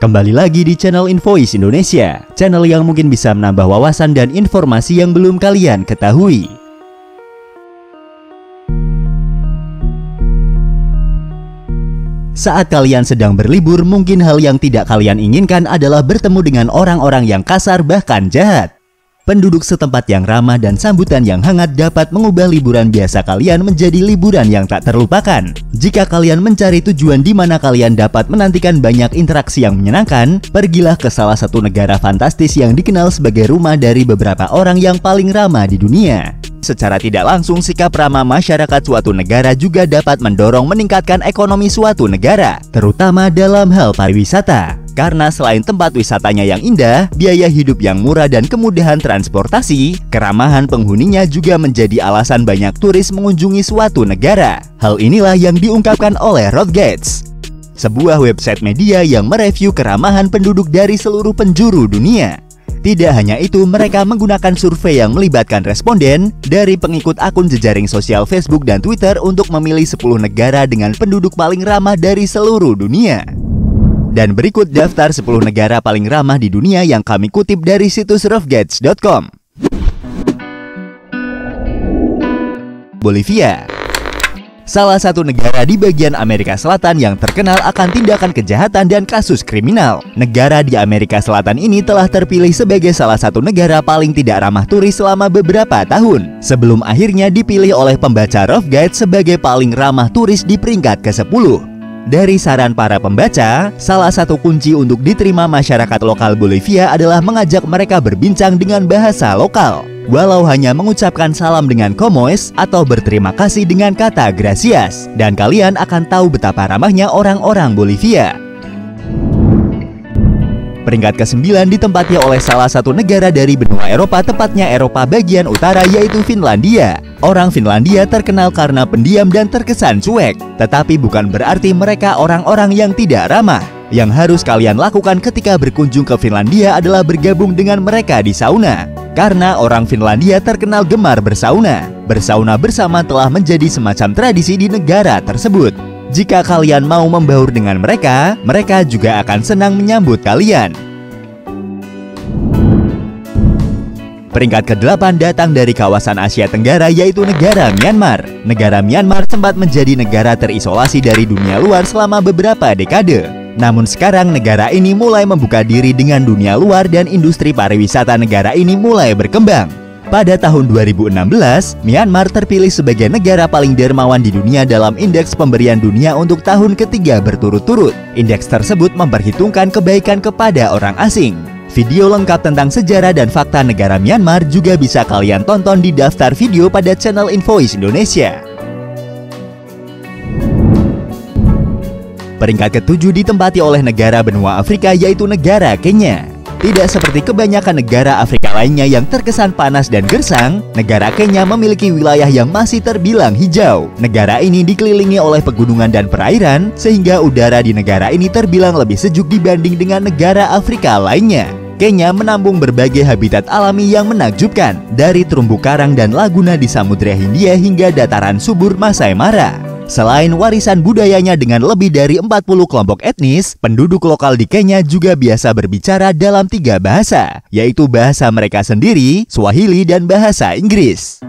Kembali lagi di channel Invoice Indonesia, channel yang mungkin bisa menambah wawasan dan informasi yang belum kalian ketahui. Saat kalian sedang berlibur, mungkin hal yang tidak kalian inginkan adalah bertemu dengan orang-orang yang kasar bahkan jahat. Penduduk setempat yang ramah dan sambutan yang hangat dapat mengubah liburan biasa kalian menjadi liburan yang tak terlupakan. Jika kalian mencari tujuan di mana kalian dapat menantikan banyak interaksi yang menyenangkan, pergilah ke salah satu negara fantastis yang dikenal sebagai rumah dari beberapa orang yang paling ramah di dunia. Secara tidak langsung, sikap ramah masyarakat suatu negara juga dapat mendorong meningkatkan ekonomi suatu negara, terutama dalam hal pariwisata. Karena selain tempat wisatanya yang indah, biaya hidup yang murah dan kemudahan transportasi, keramahan penghuninya juga menjadi alasan banyak turis mengunjungi suatu negara. Hal inilah yang diungkapkan oleh RoadGuides, sebuah website media yang mereview keramahan penduduk dari seluruh penjuru dunia. Tidak hanya itu, mereka menggunakan survei yang melibatkan responden dari pengikut akun jejaring sosial Facebook dan Twitter untuk memilih 10 negara dengan penduduk paling ramah dari seluruh dunia. Dan berikut daftar 10 negara paling ramah di dunia yang kami kutip dari situs roughguides.com. Bolivia, salah satu negara di bagian Amerika Selatan yang terkenal akan tindakan kejahatan dan kasus kriminal. Negara di Amerika Selatan ini telah terpilih sebagai salah satu negara paling tidak ramah turis selama beberapa tahun, sebelum akhirnya dipilih oleh pembaca Rough Guides sebagai paling ramah turis di peringkat ke-10. Dari saran para pembaca, salah satu kunci untuk diterima masyarakat lokal Bolivia adalah mengajak mereka berbincang dengan bahasa lokal, walau hanya mengucapkan salam dengan "Como es" atau berterima kasih dengan kata "gracias", dan kalian akan tahu betapa ramahnya orang-orang Bolivia. Peringkat ke-9 ditempati oleh salah satu negara dari benua Eropa, tepatnya Eropa bagian utara, yaitu Finlandia. Orang Finlandia terkenal karena pendiam dan terkesan cuek, tetapi bukan berarti mereka orang-orang yang tidak ramah. Yang harus kalian lakukan ketika berkunjung ke Finlandia adalah bergabung dengan mereka di sauna. Karena orang Finlandia terkenal gemar bersauna. Bersauna bersama telah menjadi semacam tradisi di negara tersebut. Jika kalian mau membaur dengan mereka, mereka juga akan senang menyambut kalian. Peringkat ke-8 datang dari kawasan Asia Tenggara, yaitu negara Myanmar. Negara Myanmar sempat menjadi negara terisolasi dari dunia luar selama beberapa dekade. Namun sekarang negara ini mulai membuka diri dengan dunia luar dan industri pariwisata negara ini mulai berkembang. Pada tahun 2016, Myanmar terpilih sebagai negara paling dermawan di dunia dalam Indeks Pemberian Dunia untuk tahun ketiga berturut-turut. Indeks tersebut memperhitungkan kebaikan kepada orang asing. Video lengkap tentang sejarah dan fakta negara Myanmar juga bisa kalian tonton di daftar video pada channel Invoice Indonesia. Peringkat ke-7 ditempati oleh negara benua Afrika, yaitu negara Kenya. Tidak seperti kebanyakan negara Afrika lainnya yang terkesan panas dan gersang, negara Kenya memiliki wilayah yang masih terbilang hijau. Negara ini dikelilingi oleh pegunungan dan perairan, sehingga udara di negara ini terbilang lebih sejuk dibanding dengan negara Afrika lainnya. Kenya menampung berbagai habitat alami yang menakjubkan, dari terumbu karang dan laguna di Samudra Hindia hingga dataran subur Masai Mara. Selain warisan budayanya dengan lebih dari 40 kelompok etnis, penduduk lokal di Kenya juga biasa berbicara dalam 3 bahasa, yaitu bahasa mereka sendiri, Swahili, dan bahasa Inggris.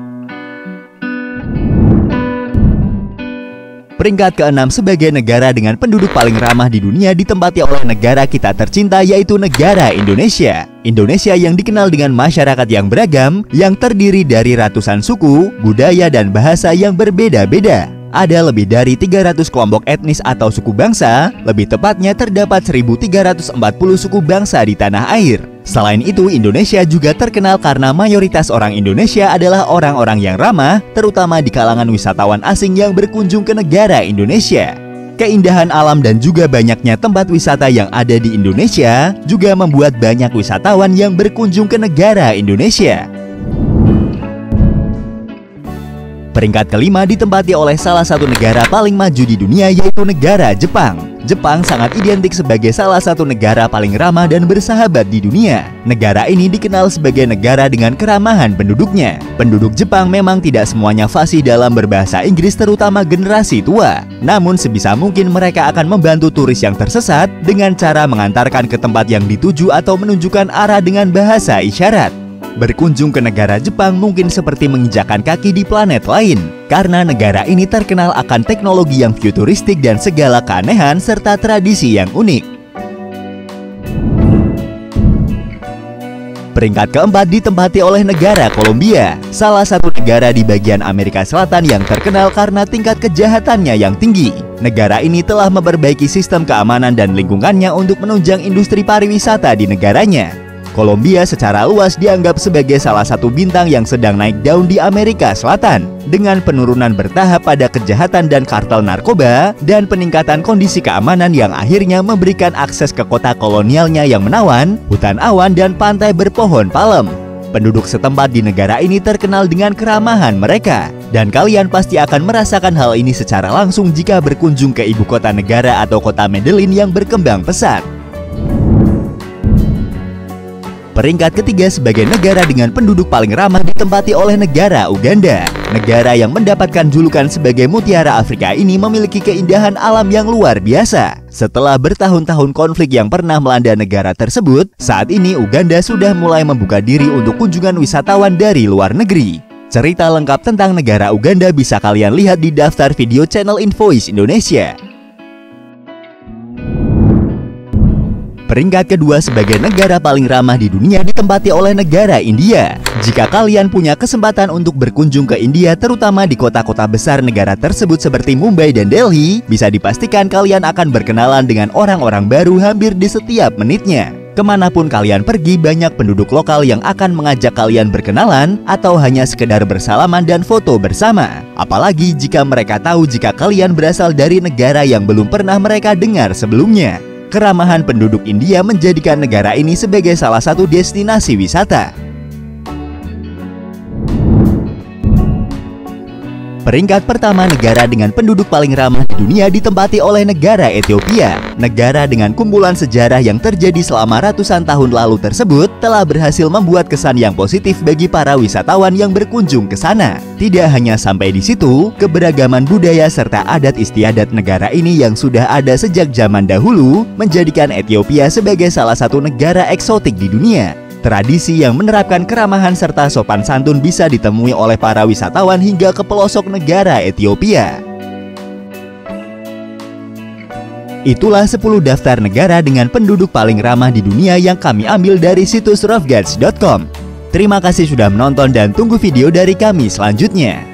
Peringkat ke-6 sebagai negara dengan penduduk paling ramah di dunia ditempati oleh negara kita tercinta, yaitu negara Indonesia. Indonesia yang dikenal dengan masyarakat yang beragam, yang terdiri dari ratusan suku, budaya, dan bahasa yang berbeda-beda. Ada lebih dari 300 kelompok etnis atau suku bangsa, lebih tepatnya terdapat 1.340 suku bangsa di tanah air. Selain itu, Indonesia juga terkenal karena mayoritas orang Indonesia adalah orang-orang yang ramah, terutama di kalangan wisatawan asing yang berkunjung ke negara Indonesia. Keindahan alam dan juga banyaknya tempat wisata yang ada di Indonesia juga membuat banyak wisatawan yang berkunjung ke negara Indonesia. Peringkat kelima ditempati oleh salah satu negara paling maju di dunia, yaitu negara Jepang. Jepang sangat identik sebagai salah satu negara paling ramah dan bersahabat di dunia. Negara ini dikenal sebagai negara dengan keramahan penduduknya. Penduduk Jepang memang tidak semuanya fasih dalam berbahasa Inggris, terutama generasi tua. Namun sebisa mungkin mereka akan membantu turis yang tersesat dengan cara mengantarkan ke tempat yang dituju atau menunjukkan arah dengan bahasa isyarat. Berkunjung ke negara Jepang mungkin seperti menginjakan kaki di planet lain, karena negara ini terkenal akan teknologi yang futuristik dan segala keanehan serta tradisi yang unik. Peringkat keempat ditempati oleh negara Kolombia, salah satu negara di bagian Amerika Selatan yang terkenal karena tingkat kejahatannya yang tinggi. Negara ini telah memperbaiki sistem keamanan dan lingkungannya untuk menunjang industri pariwisata di negaranya. Kolombia secara luas dianggap sebagai salah satu bintang yang sedang naik daun di Amerika Selatan, dengan penurunan bertahap pada kejahatan dan kartel narkoba, dan peningkatan kondisi keamanan yang akhirnya memberikan akses ke kota kolonialnya yang menawan, hutan awan, dan pantai berpohon palem. Penduduk setempat di negara ini terkenal dengan keramahan mereka, dan kalian pasti akan merasakan hal ini secara langsung jika berkunjung ke ibu kota negara atau kota Medellin yang berkembang pesat. Peringkat ketiga sebagai negara dengan penduduk paling ramah ditempati oleh negara Uganda. Negara yang mendapatkan julukan sebagai Mutiara Afrika ini memiliki keindahan alam yang luar biasa. Setelah bertahun-tahun konflik yang pernah melanda negara tersebut, saat ini Uganda sudah mulai membuka diri untuk kunjungan wisatawan dari luar negeri. Cerita lengkap tentang negara Uganda bisa kalian lihat di daftar video channel Invoice Indonesia. Peringkat kedua sebagai negara paling ramah di dunia ditempati oleh negara India. Jika kalian punya kesempatan untuk berkunjung ke India, terutama di kota-kota besar negara tersebut seperti Mumbai dan Delhi, bisa dipastikan kalian akan berkenalan dengan orang-orang baru hampir di setiap menitnya. Kemanapun kalian pergi, banyak penduduk lokal yang akan mengajak kalian berkenalan atau hanya sekedar bersalaman dan foto bersama. Apalagi jika mereka tahu jika kalian berasal dari negara yang belum pernah mereka dengar sebelumnya. Keramahan penduduk India menjadikan negara ini sebagai salah satu destinasi wisata. Peringkat pertama negara dengan penduduk paling ramah di dunia ditempati oleh negara Ethiopia. Negara dengan kumpulan sejarah yang terjadi selama ratusan tahun lalu tersebut telah berhasil membuat kesan yang positif bagi para wisatawan yang berkunjung ke sana. Tidak hanya sampai di situ, keberagaman budaya serta adat istiadat negara ini yang sudah ada sejak zaman dahulu menjadikan Ethiopia sebagai salah satu negara eksotik di dunia. Tradisi yang menerapkan keramahan serta sopan santun bisa ditemui oleh para wisatawan hingga ke pelosok negara Ethiopia. Itulah 10 daftar negara dengan penduduk paling ramah di dunia yang kami ambil dari situs roughguides.com. Terima kasih sudah menonton dan tunggu video dari kami selanjutnya.